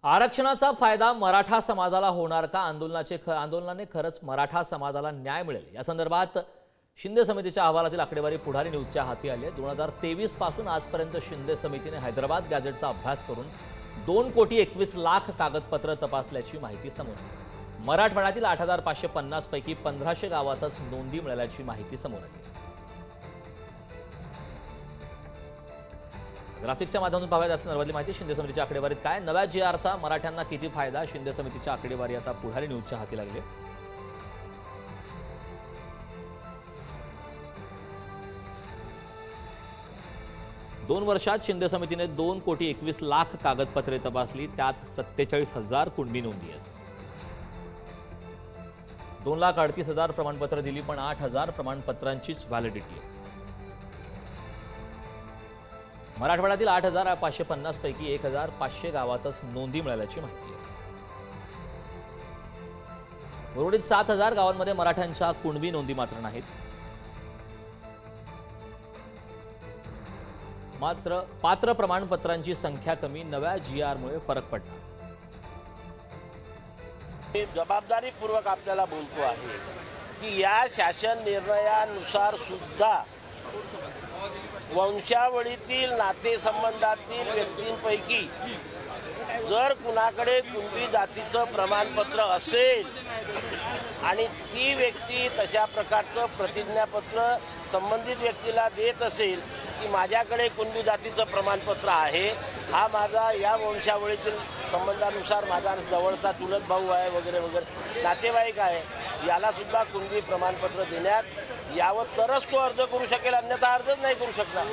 आरक्षणाचा फायदा मराठा समाजाला होणार का? आंदोलनाने खरंच मराठा समाजाला न्याय मिळेल या संदर्भात शिंदे समितीच्या अहवालातील आकडेवारी पुढारी न्यूजच्या हाती आली आहे। 2023 पासून आजपर्यंत शिंदे समितीने हैदराबाद गॅझेटचा अभ्यास करून 2,21,00,000 कागदपत्र तपासल्याची माहिती समोर आली। मराठवाड्यातील 8,550 पैकी 1,500 गावातच नोंदी मिळाल्याची माहिती समोर आली। ग्राफिक्सच्या माध्यमातून पाहाव्यात या संदर्भातली माहिती। शिंदे समितीच्या आकडेवारीत काय? नव्या GRचा मराठ्यांना किती फायदा? शिंदे समितीच्या आकडेवारी आता पुढारी न्यूजच्या हाती लागली। 2 वर्षात शिंदे समितीने 2,21,00,000 कागदपत्रे तपासली, त्यात 47,000 कुणबी नोंदी आहेत। 2,38,000 प्रमाणपत्र दिली, पण 8,000 प्रमाणपत्रांचीच व्हॅलिडिटी आहे। मराठवाड्यातील 8,550 पैकी 1,500 गावातच नोंदी मिळाल्याची माहिती आहे। उर्वरित 7,000 गावांमध्ये मराठ्यांच्या कुणबी नोंदी मात्र नाहीत। मात्र पात्र प्रमाणपत्रांची संख्या कमी, नव्या GR मुळे फरक पडला। जबाबदारीपूर्वक आपल्याला बोलतो आहे की या शासन निर्णयानुसार सुद्धा वंशावळीतील नातेसंबंधातील व्यक्तींपैकी जर कुणाकडे कुणबी जातीचं प्रमाणपत्र असेल आणि ती व्यक्ती तशा प्रकारचं प्रतिज्ञापत्र संबंधित व्यक्तीला देत असेल की माझ्याकडे कुणबी जातीचं प्रमाणपत्र आहे, हा माझा या वंशावळीतील संबंधानुसार माझा जवळचा चुलत भाऊ आहे वगैरे वगैरे नातेवाईक आहे, याला सुद्धा कुणबी प्रमाणपत्र देण्यात यावं तरच तो अर्ज करू शकेल, अन्यथा अर्जच नाही करू शकणार।